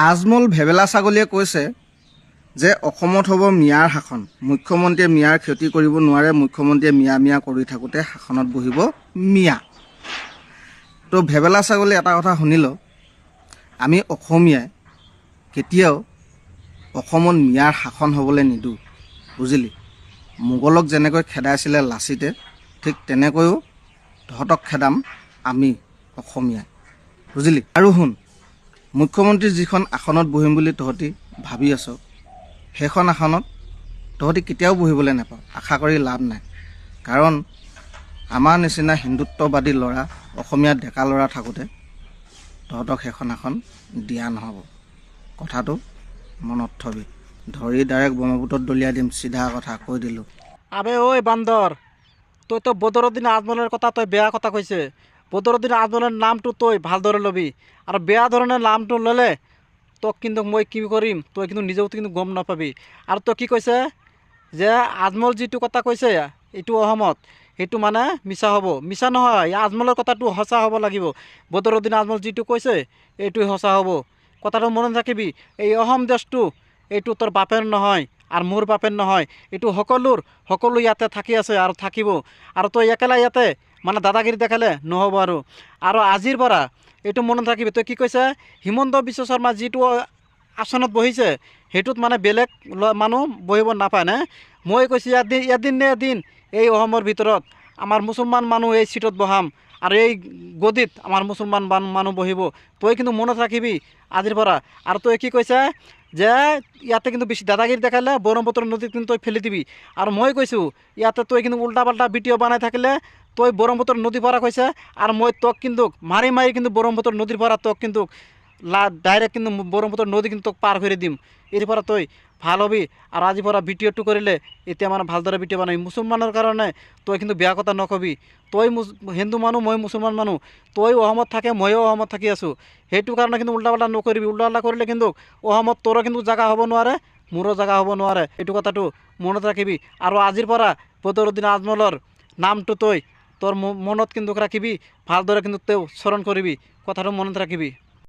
আজমল ভেবেলা ছাগলীয়ে কৈছে যে অসমত হ'ব মিয়াৰ শাসন। মুখ্যমন্ত্ৰীয়ে মিয়াৰ ক্ষতি কৰিব নোৱাৰে, মুখ্যমন্ত্ৰীয়ে মিয়া কৰি থাকোঁতে শাসনত বহিব মিয়া। তো ভেবেলা ছাগলী এটা কথা শুনিল, আমি অসমীয়াই কেতিয়াও অসমত মিয়াৰ শাসন হ'বলৈ নিদিওঁ, বুজিলি। মোগলক যেনেকৈ খেদাইছিলে লাচিতে, ঠিক তেনেকৈও তহঁতক খেদাম আমি অসমীয়াই, বুজিলি। আৰু শুন, মুখ্যমন্ত্ৰী যিখন আসনত বহিম বুলি তহঁতি ভাবি আছ, সেইখন আসনত তহঁতি কেতিয়াও বহিবলৈ নাপাওঁ, আশা কৰি লাভ নাই। কাৰণ আমাৰ নিচিনা হিন্দুত্ববাদী ল'ৰা, অসমীয়া ডেকা ল'ৰা থাকোঁতে তহঁতক সেইখন আসন দিয়া নহ'ব। কথাটো মনত থবি। ধৰি ডাইৰেক্ট ব্ৰহ্মপুত্ৰত দলিয়াই দিম, চিধা কথা কৈ দিলোঁ। আবে ঐ বান্দৰ, তই তো বদৰুদ্দিন আজমলেৰ কথা তই বেয়া কথা কৈছে। বদৰুদ্দিন আজমলেৰ নামটো তই ভালদৰে ল'বি, আৰু বেয়া ধৰণৰ নামটো ল'লে তোক কিন্তু মই কি কৰিম তই কিন্তু নিজেও কিন্তু গম নাপাবি। আৰু তই কি কৈছে যে আজমল যিটো কথা কৈছে এইটো অসমত, সেইটো মানে মিছা হ'ব। মিছা নহয়, আজমলৰ কথাটো সঁচা হ'ব লাগিব। বদৰুদ্দিন আজমল যিটো কৈছে এইটোৱে সঁচা হ'ব। কথাটো মনত ৰাখিবি। এই অসম দেশটো এইটো তোৰ বাপেৰ নহয় আৰু মোৰ বাপেৰ নহয়, এইটো সকলো ইয়াতে থাকি আছে আৰু থাকিব। আৰু তই একেলা ইয়াতে মানে দাদাগিৰি দেখালে নহ'ব। আৰু আজিৰ পৰা এইটো মনত ৰাখিবি। তই কি কৈছে হিমন্ত বিশ্ব শৰ্মা যিটো আসনত বহিছে সেইটোত মানে বেলেগ মানুহ বহিব নাপায় নে? মই কৈছোঁ এদিন নে এদিন এই অসমৰ ভিতৰত আমাৰ মুছলমান মানুহ এই চিটত বহাম, আৰু এই গদিত আমাৰ মুছলমান মানুহ বহিব। তই কিন্তু মনত ৰাখিবি আজিৰ পৰা। আৰু তই কি কৈছে যে ইয়াতে কিন্তু বেছি দাদাগিৰি দেখালে ব্ৰহ্মপুত্ৰ নদীত কিন্তু তই ফেলি দিবি। আৰু মই কৈছোঁ ইয়াতে তই কিন্তু উল্টা পাল্টা ভিডিঅ' বনাই থাকিলে তই ব্ৰহ্মপুত্ৰ নদীৰ পৰা কৈছে, আৰু মই তোক কিন্তু মাৰি কিন্তু ব্ৰহ্মপুত্ৰ নদীৰ পৰা তোক কিন্তু ডাইৰেক্ট কিন্তু ব্ৰহ্মপুত্ৰ নদী কিন্তু তোক পাৰ কৰি দিম। ইয়াৰ পৰা তই ভাল হবি। আৰু আজিৰ পৰা ভিডিঅ'টো কৰিলে এতিয়া মানে ভালদৰে ভিডিঅ' বনাবি। মুছলমানৰ কাৰণে তই কিন্তু বেয়া কথা নকবি। তই হিন্দু মানুহ, মই মুছলমান মানুহ, তই অসমত থাকে ময়ো অসমত থাকি আছোঁ, সেইটো কাৰণে কিন্তু উল্টা পাল্টা নকৰিবি। উল্টা পাল্টা কৰিলে কিন্তু অসমত তোৰো কিন্তু জেগা হ'ব নোৱাৰে, মোৰো জেগা হ'ব নোৱাৰে। এইটো কথাটো মনত ৰাখিবি। আৰু আজিৰ পৰা বদৰুদ্দিন আজমলৰ নামটো তই তোৰ মনত কিন্তু ৰাখিবি, ভালদৰে কিন্তু তেওঁ স্মৰণ কৰিবি। কথাটো মনত ৰাখিবি।